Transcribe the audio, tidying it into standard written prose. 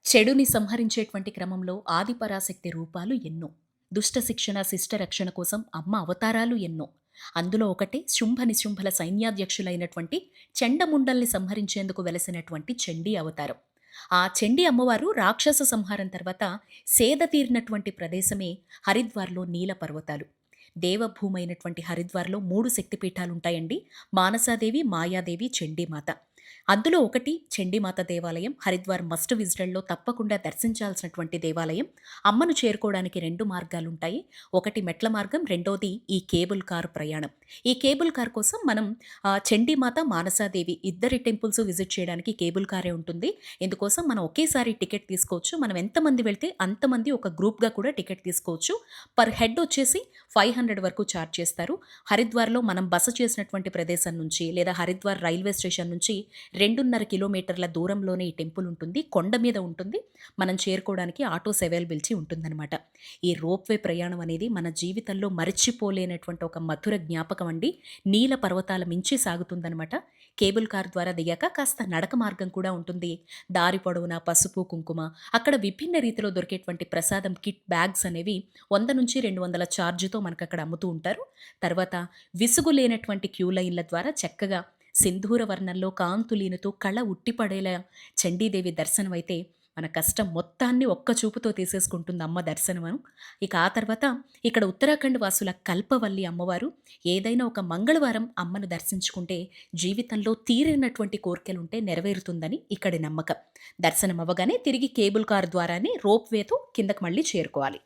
చెడుని సంహరించేటువంటి క్రమంలో ఆదిపరాశక్తి రూపాలు ఎన్నో. దుష్ట శిక్షణ, శిష్ట రక్షణ కోసం అమ్మ అవతారాలు ఎన్నో. అందులో ఒకటే శుంభ నిశుంభల సైన్యాధ్యక్షులైనటువంటి చండముండల్ని సంహరించేందుకు వెలసినటువంటి చండీ అవతారం. ఆ చండీ అమ్మవారు రాక్షస సంహారం తర్వాత సేద తీరినటువంటి ప్రదేశమే హరిద్వార్‌లో నీల పర్వతాలు. దేవభూమైనటువంటి హరిద్వార్‌లో 3 శక్తిపీఠాలుంటాయండి. మానసాదేవి, మాయాదేవి, చండీమాత. అందులో ఒకటి చండీమాత దేవాలయం. హరిద్వార్ మస్ట్ విజిటెడ్‌లో తప్పకుండా దర్శించాల్సినటువంటి దేవాలయం. అమ్మను చేరుకోవడానికి 2 మార్గాలుంటాయి. ఒకటి మెట్ల మార్గం, రెండోది ఈ కేబుల్ కార్ ప్రయాణం. ఈ కేబుల్ కార్ కోసం మనం చండీమాత, మానసాదేవి ఇద్దరి టెంపుల్స్ విజిట్ చేయడానికి కేబుల్ కారే ఉంటుంది. ఇందుకోసం మనం ఒకేసారి టికెట్ తీసుకోవచ్చు. మనం ఎంతమంది వెళ్తే అంతమంది ఒక గ్రూప్‌గా కూడా టికెట్ తీసుకోవచ్చు. పర్ హెడ్ వచ్చేసి 500 వరకు ఛార్జ్ చేస్తారు. హరిద్వార్‌లో మనం బస చేసినటువంటి ప్రదేశం నుంచి లేదా హరిద్వార్ రైల్వే స్టేషన్ నుంచి 2.5 కిలోమీటర్ల దూరంలోనే ఈ టెంపుల్ ఉంటుంది. కొండ మీద ఉంటుంది. మనం చేరుకోవడానికి ఆటోస్ అవైలబిలిటీ ఉంటుందన్నమాట. ఈ రోప్‌వే ప్రయాణం అనేది మన జీవితంలో మరిచిపోలేనటువంటి ఒక మధుర జ్ఞాపకం అండి. నీల పర్వతాల మించి సాగుతుందన్నమాట. కేబుల్ కార్ ద్వారా దిగాక కాస్త నడక మార్గం కూడా ఉంటుంది. దారి పొడవునా పసుపు, కుంకుమ, అక్కడ విభిన్న రీతిలో దొరికేటువంటి ప్రసాదం కిట్ బ్యాగ్స్ అనేవి 100-200 ఛార్జ్‌తో మనకక్కడ అమ్ముతూ ఉంటారు. తర్వాత విసుగు లేనటువంటి క్యూ లైన్‌ల ద్వారా చక్కగా సింధూర వర్ణంలో కాంతులీనుతూ కళ ఉట్టిపడేలా చండీదేవి దర్శనమైతే మన కష్టం మొత్తాన్ని ఒక్క చూపుతో తీసేసుకుంటుంది అమ్మ దర్శనము. ఇక ఆ తర్వాత ఇక్కడ ఉత్తరాఖండ్ వాసుల కల్పవల్లి అమ్మవారు. ఏదైనా ఒక మంగళవారం అమ్మను దర్శించుకుంటే జీవితంలో తీరినటువంటి కోరికలుంటే నెరవేరుతుందని ఇక్కడి నమ్మకం. దర్శనం అవ్వగానే తిరిగి కేబుల్ కార్ ద్వారానే రోప్ వేతో కిందకి మళ్ళీ చేరుకోవాలి.